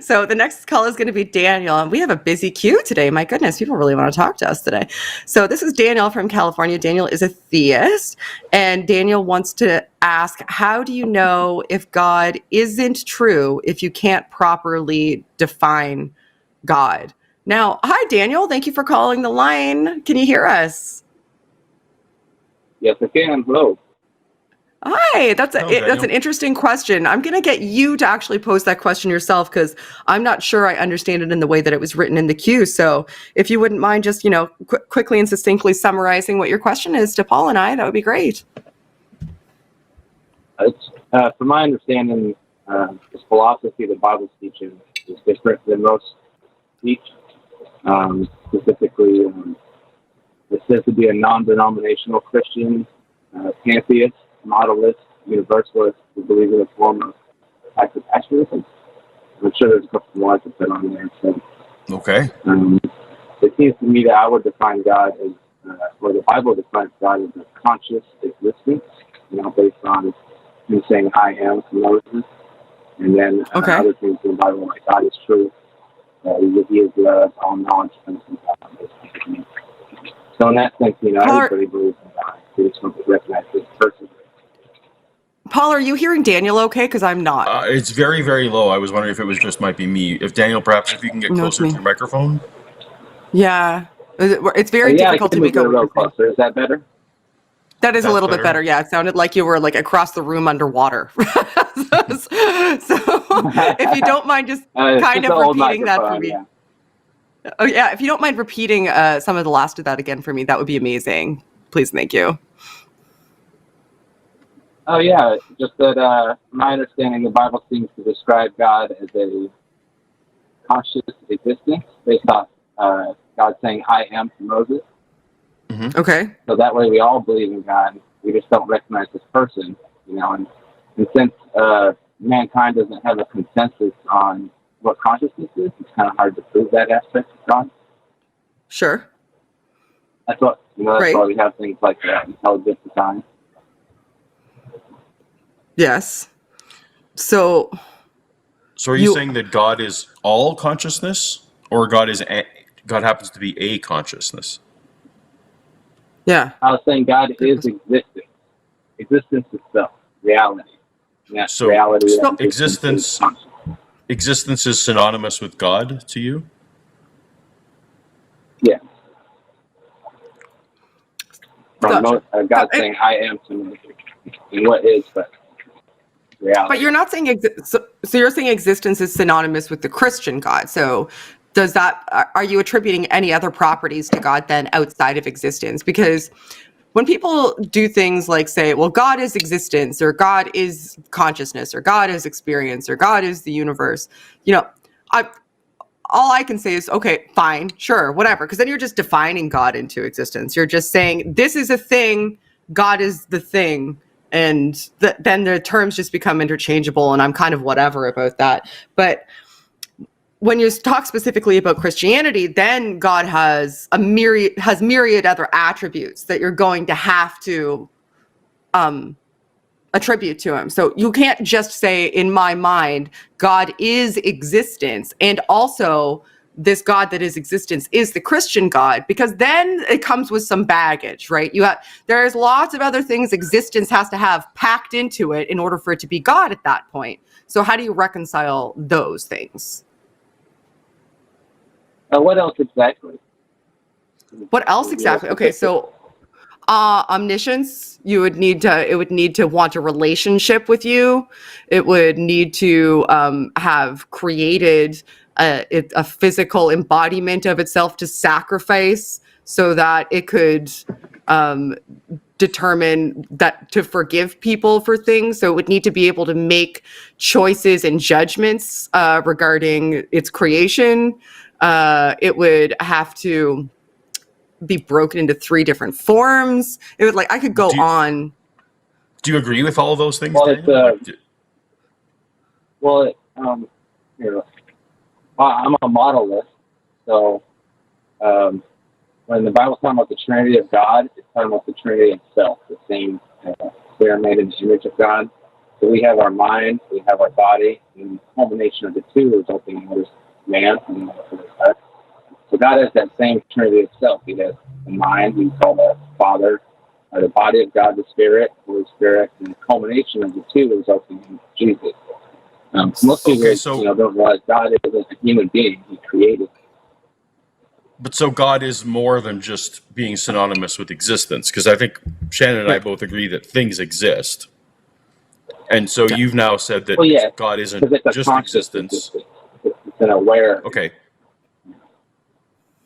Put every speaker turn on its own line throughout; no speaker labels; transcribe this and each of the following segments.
So the next call is going to be Daniel, and we have a busy queue today. My goodness, people really want to talk to us today. So this is Daniel from California. Daniel is a theist, and Daniel wants to ask, how do you know if God isn't true if you can't properly define God? Now, hi, Daniel. Thank you for calling the line. Can you hear us?
Yes, I can. Hello.
Hi, that's an interesting question. I'm going to get you to actually pose that question yourself because I'm not sure I understand it in the way that it was written in the queue. So if you wouldn't mind just, quickly and succinctly summarizing what your question is to Paul and I, that would be great.
From my understanding, this philosophy the Bible teaches is different than most teach. Specifically, it says to be a non-denominational Christian, pantheist, modalist, universalist, who believes in a form of active actualism. I'm sure there's a couple more I could put on there. So,
okay.
It seems to me that I would define God as, or the Bible defines God as a conscious existence, based on him saying "I am" to Moses, and then other things in the Bible like God is truth, he is love, all knowledge comes from God. So in that sense, everybody believes in God. We just want to recognize this person.
Paul, are you hearing Daniel okay? Because I'm not.
It's very, very low. I was wondering if it was just might be me. If Daniel, perhaps if you can get closer to your microphone.
Yeah. It's very difficult to make out.
A little closer. Is that better?
That is a little bit better. Yeah, it sounded like you were like across the room underwater. So if you don't mind just kind of repeating that for me. Yeah. Oh yeah, if you don't mind repeating some of the last of that again for me, that would be amazing. Please, thank you.
Oh yeah, just that my understanding, the Bible seems to describe God as a conscious existence based off God saying "I am" to Moses.
Mm-hmm.
Okay.
So that way we all believe in God. We just don't recognize this person, and since mankind doesn't have a consensus on what consciousness is, it's kind of hard to prove that aspect of God.
Sure.
That's what, that's why we have things like intelligence design.
Yes. So
are you saying that God is all consciousness, or God happens to be a consciousness?
Yeah.
I was saying God is existence. Existence itself, reality. Yeah,
so
reality.
Existence is synonymous with God to you?
Yeah.
Gotcha.
God saying "I am" to me, and what is, but reality.
But you're not saying so you're saying existence is synonymous with the Christian God. So are you attributing any other properties to God then outside of existence? Because when people do things like say, well, God is existence, or God is consciousness, or God is experience, or God is the universe, all I can say is, okay, fine, sure, whatever. Because then you're just defining God into existence. You're just saying, this is a thing, God is the thing. And then the terms just become interchangeable, and I'm kind of whatever about that. But when you talk specifically about Christianity, then God has myriad other attributes that you're going to have to attribute to him. So you can't just say, in my mind, God is existence, and also this God that is existence is the Christian God, because then it comes with some baggage, right? There's lots of other things existence has to have packed into it in order for it to be God at that point. So how do you reconcile those things?
What else exactly?
What else exactly? Okay, so omniscience, it would need to want a relationship with you. It would need to have created a physical embodiment of itself to sacrifice so that it could determine that to forgive people for things. So it would need to be able to make choices and judgments regarding its creation. It would have to be broken into 3 different forms. It would I could go on.
Do you agree with all of those things?
Well, I'm a modalist, so when the Bible's talking about the Trinity of God, it's talking about the Trinity itself, the same. We are made in the image of God. So we have our mind, we have our body, and the culmination of the two resulting in what is man and what is us. So God has that same Trinity itself. He has the mind, we call the Father, or the body of God, the Spirit, Holy Spirit, and the culmination of the two resulting in Jesus. Most people, don't realize God isn't a human being; He created.
But so God is more than just being synonymous with existence, because I think Shannon and I both agree that things exist. And so you've now said that God isn't just existence.
It's an aware.
Okay.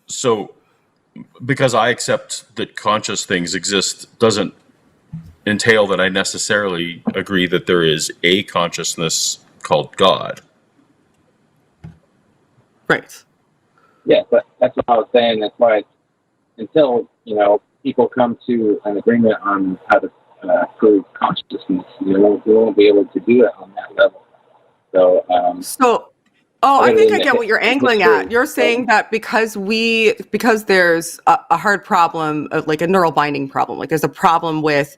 So because I accept that conscious things exist doesn't entail that I necessarily agree that there is a consciousness called God.
Right.
Yeah, but that's what I was saying. That's why until, people come to an agreement on how to prove consciousness, we won't be able to do it on that level. So,
I think I get what you're angling at. You're saying that because there's a hard problem, like a neural binding problem, like there's a problem with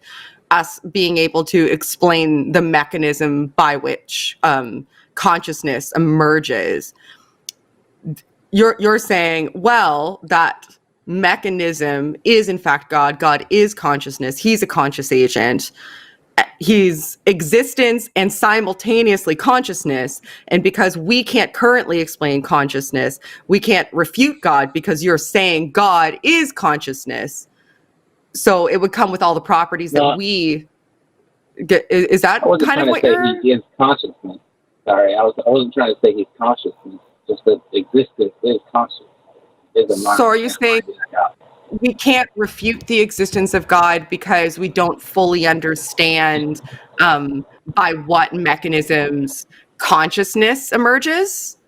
us being able to explain the mechanism by which consciousness emerges. You're saying, well, that mechanism is in fact God. God is consciousness. He's a conscious agent. He's existence and simultaneously consciousness. And because we can't currently explain consciousness, we can't refute God because you're saying God is consciousness. So it would come with all the properties that we get. Is that kind of what you're...
He is consciousness. Sorry, I wasn't trying to say he's consciousness. Just that existence is conscious.
So are you saying we can't refute the existence of God because we don't fully understand by what mechanisms consciousness emerges?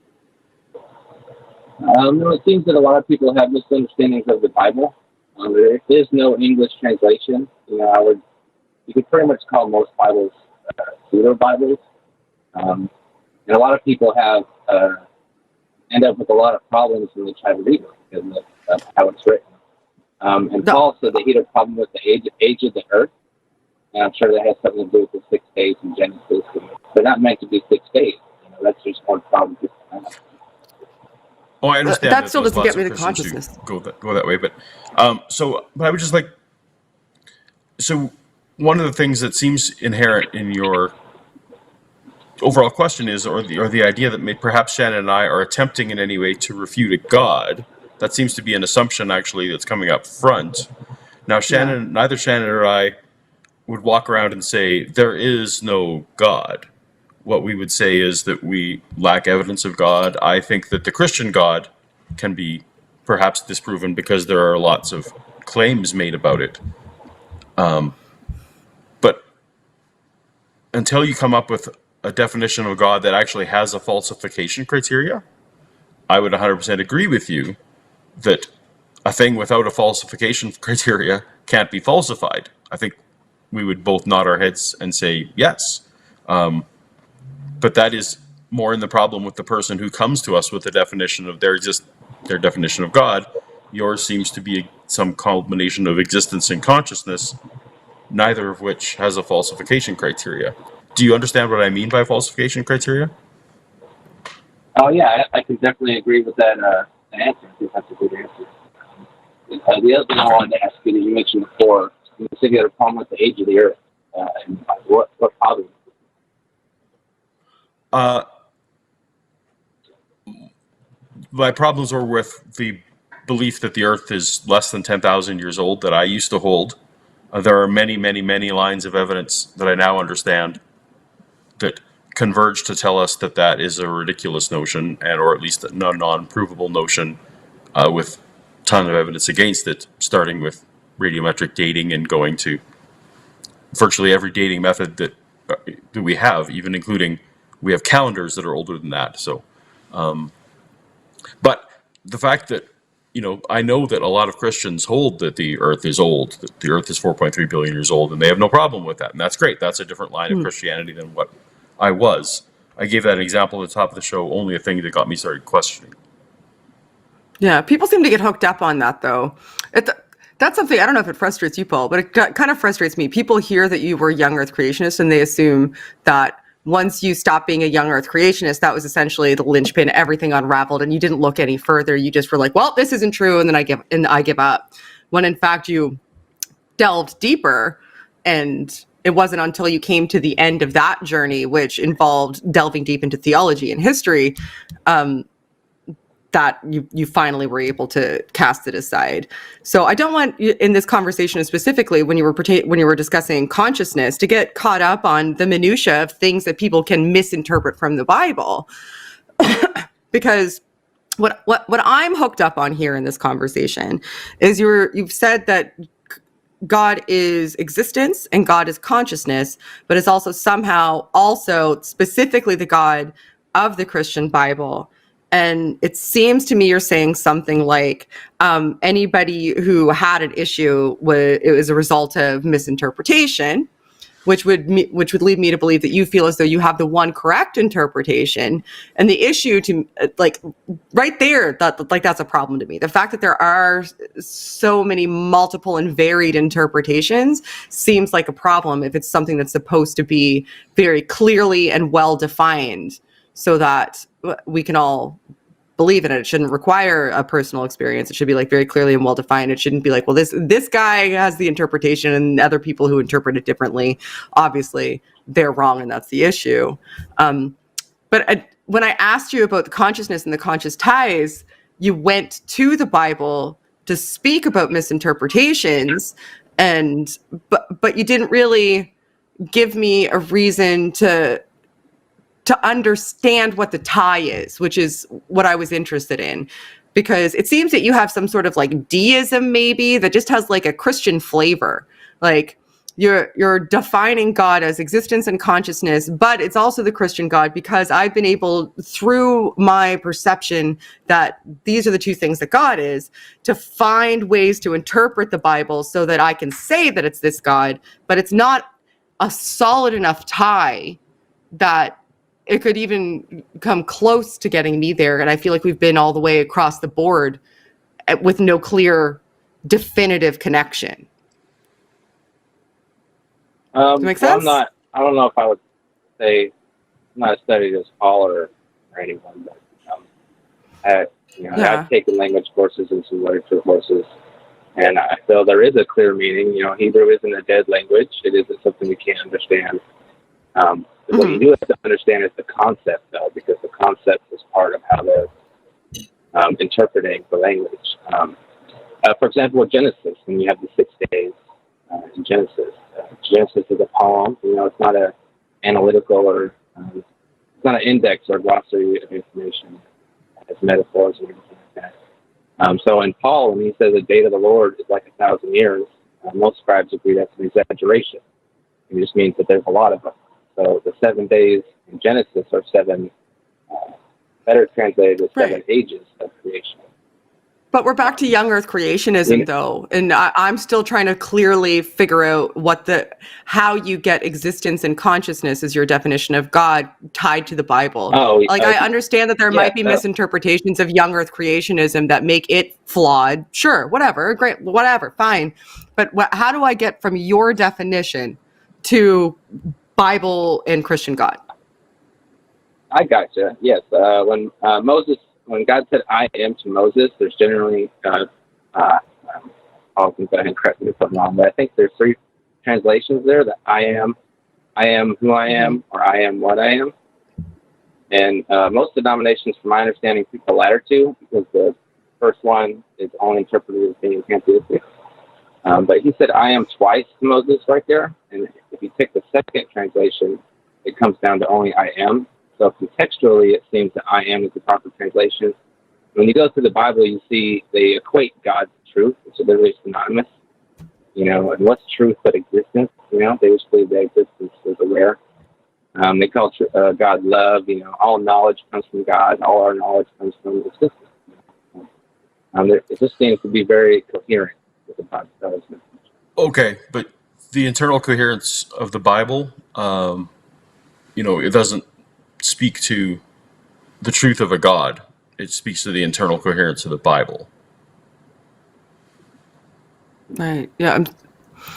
It seems that a lot of people have misunderstandings of the Bible. There is no English translation. You could pretty much call most Bibles pseudo Bibles, and a lot of people have end up with a lot of problems when they try to read it because of how it's written. And Paul said that he had a problem with the age of the earth, and I'm sure that has something to do with the 6 days in Genesis. They're not meant to be 6 days. That's just one problem.
Oh, I understand.
That still doesn't get me to consciousness.
Go that way, but I would just like. So one of the things that seems inherent in your overall question is, or the idea that perhaps Shannon and I are attempting in any way to refute a God. That seems to be an assumption, actually, that's coming up front. Now, neither Shannon or I would walk around and say there is no God. What we would say is that we lack evidence of God. I think that the Christian God can be perhaps disproven because there are lots of claims made about it. But until you come up with a definition of God that actually has a falsification criteria, I would 100% agree with you that a thing without a falsification criteria can't be falsified. I think we would both nod our heads and say yes. But that is more in the problem with the person who comes to us with the definition of their definition of God. Yours seems to be some combination of existence and consciousness, neither of which has a falsification criteria. Do you understand what I mean by falsification criteria?
Oh, yeah, I can definitely agree with that answer. I think that's a good answer. The other thing I wanted to ask you that you mentioned before, you said you had a problem with the age of the earth. And what problem?
My problems were with the belief that the earth is less than 10,000 years old that I used to hold. There are many, many, many lines of evidence that I now understand that converge to tell us that that is a ridiculous notion, or at least a non-provable notion, with a ton of evidence against it, starting with radiometric dating and going to virtually every dating method that we have, even including we have calendars that are older than that. So, but the fact that, I know that a lot of Christians hold that the earth is old, that the earth is 4.3 billion years old, and they have no problem with that. And that's great. That's a different line of Christianity than what I was. I gave that example at the top of the show, only a thing that got me started questioning.
Yeah, people seem to get hooked up on that, though. that's something, I don't know if it frustrates you, Paul, but it kind of frustrates me. People hear that you were a young Earth creationist and they assume that once you stopped being a young Earth creationist, that was essentially the linchpin, everything unraveled, and you didn't look any further. You just were like, well, this isn't true, and then I give up. When in fact you delved deeper, and it wasn't until you came to the end of that journey, which involved delving deep into theology and history, that you finally were able to cast it aside. So I don't want you, in this conversation specifically, when you were discussing consciousness, to get caught up on the minutia of things that people can misinterpret from the Bible, because what I'm hooked up on here in this conversation is you've said that God is existence and God is consciousness, but is also somehow also specifically the God of the Christian Bible. And it seems to me you're saying something like anybody who had an issue it was a result of misinterpretation, which would lead me to believe that you feel as though you have the one correct interpretation. And the issue to right there, that's a problem to me. The fact that there are so many multiple and varied interpretations seems like a problem if it's something that's supposed to be very clearly and well defined, so that we can all believe in it. It shouldn't require a personal experience. It should be very clearly and well defined. It shouldn't be like, well, this guy has the interpretation and other people who interpret it differently, obviously they're wrong and that's the issue. But when I asked you about the consciousness and the conscious ties, you went to the Bible to speak about misinterpretations, but you didn't really give me a reason to understand what the tie is, which is what I was interested in, because it seems that you have some sort of deism maybe that just has a Christian flavor. You're defining God as existence and consciousness, but it's also the Christian God, because I've been able, through my perception that these are the two things that God is, to find ways to interpret the Bible so that I can say that it's this God, but it's not a solid enough tie that it could even come close to getting me there. And I feel like we've been all the way across the board with no clear, definitive connection. Does that make sense?
Well, I don't know if I would say I'm not studied as Paul or anyone, but I've taken language courses and some literature courses, and I feel there is a clear meaning. Hebrew isn't a dead language. It isn't something we can't understand. What you do have to understand is the concept, though, because the concept is part of how they're interpreting the language. For example, with Genesis, when you have the 6 days in Genesis, Genesis is a poem. It's not an analytical or it's not an index or glossary of information. It's metaphors and everything like that. So in Paul, when he says the date of the Lord is like 1,000 years, most scribes agree that's an exaggeration. It just means that there's a lot of them. So the 7 days in Genesis are seven, better translated as seven ages of creation.
But we're back to young Earth creationism, though, and I'm still trying to clearly figure out how you get existence and consciousness as your definition of God tied to the Bible. I understand that there might be misinterpretations of young Earth creationism that make it flawed. Sure, whatever, great, whatever, fine. But how do I get from your definition to Bible and Christian God?
I gotcha. Yes, when God said "I am" to Moses, there's generally I'll go ahead and correct me if I'm wrong, but I think there's 3 translations there: that I am who I am, or I am what I am. And most denominations, from my understanding, pick the latter two, because the first one is only interpreted as being pantheistic. But he said "I am" twice to Moses right there, and if you pick the second translation, it comes down to only "I am." So contextually, it seems that "I am" is the proper translation. When you go through the Bible, you see they equate God to truth, so they're really synonymous. And what's truth but existence? They just believe that existence is aware. They call God love. All knowledge comes from God. All our knowledge comes from existence. It just seems to be very coherent with the Bible.
Okay, but the internal coherence of the Bible, it doesn't speak to the truth of a God. It speaks to the internal coherence of the Bible.
Right. Yeah. I'm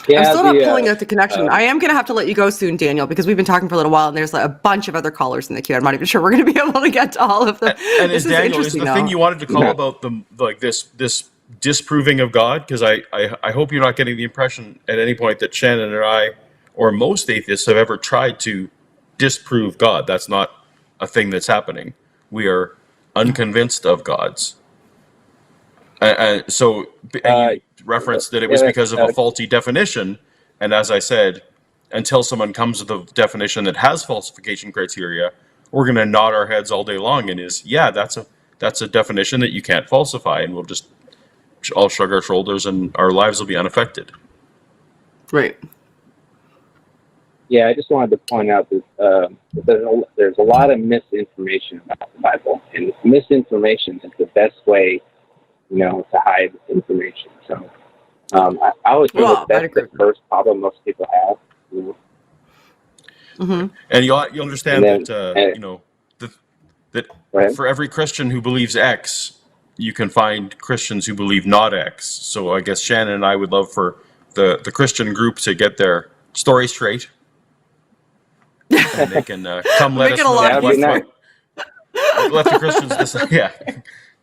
Yeah,
still not pulling out the connection. I am going to have to let you go soon, Daniel, because we've been talking for a little while, and there's like a bunch of other callers in the queue. I'm not even sure we're going to be able to get to all of them.
And
This
is Daniel, is
interesting,
the
though.
thing you wanted to call about this disproving of God? Because I hope you're not getting the impression at any point that Shannon and I, or most atheists, have ever tried to disprove God. That's not a thing that's happening. We are unconvinced of gods. So you referenced that it was because of a faulty definition. And as I said, until someone comes with a definition that has falsification criteria, we're going to nod our heads all day long and that's a definition that you can't falsify, and we'll just all shrug our shoulders and our lives will be unaffected.
Right.
Yeah, I just wanted to point out that there's a lot of misinformation about the Bible, and misinformation is the best way, to hide information. So I would say that's the first problem most people have.
Mm-hmm.
And you understand that for every Christian who believes X, you can find Christians who believe not X. So I guess Shannon and I would love for the Christian group to get their story straight. And they can come let us know let the Christians decide. Yeah,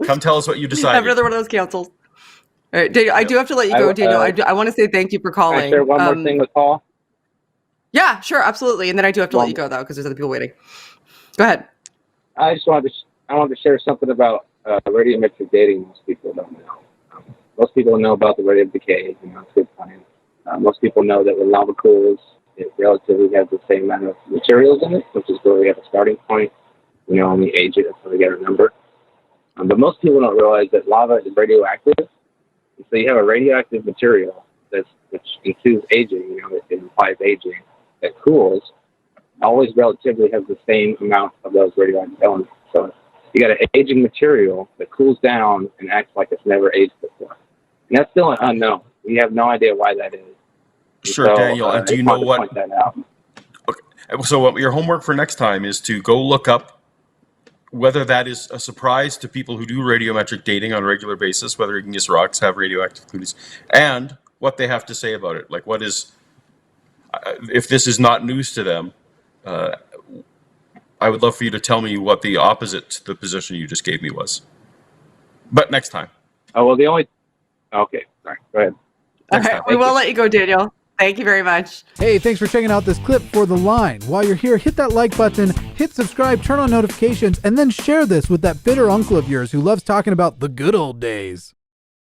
come tell us what you decided.
Have another one of those cancels. All right, Daniel, I do have to let you go, Daniel. I want to say thank you for calling.
Can I share one more thing with Paul?
Yeah, sure, absolutely. And then I do have to let you go, though, because there's other people waiting. Go ahead.
I wanted to share something about radiometric dating. Most people don't know. Most people know about the rate of decay. It's good science. Most people know that when lava cools, it relatively has the same amount of materials in it, which is where we have a starting point. When we age it, that's how we get our number. But most people don't realize that lava is radioactive. So you have a radioactive material which includes aging, it implies aging, that cools, always relatively has the same amount of those radioactive elements. So you got an aging material that cools down and acts like it's never aged before. And that's still an unknown. We have no idea why that is.
Sure, so, Daniel, and do you know what? Point that out. Okay. So what your homework for next time is to go look up whether that is a surprise to people who do radiometric dating on a regular basis, whether igneous rocks have radioactive clues, and what they have to say about it. Like, what is, if this is not news to them, I would love for you to tell me what the opposite to the position you just gave me was. But next time.
Oh, well, okay, sorry, go ahead.
All right, we will let you go, Daniel. Thank you very much.
Hey, thanks for checking out this clip for The Line. While you're here, hit that like button, hit subscribe, turn on notifications, and then share this with that bitter uncle of yours who loves talking about the good old days.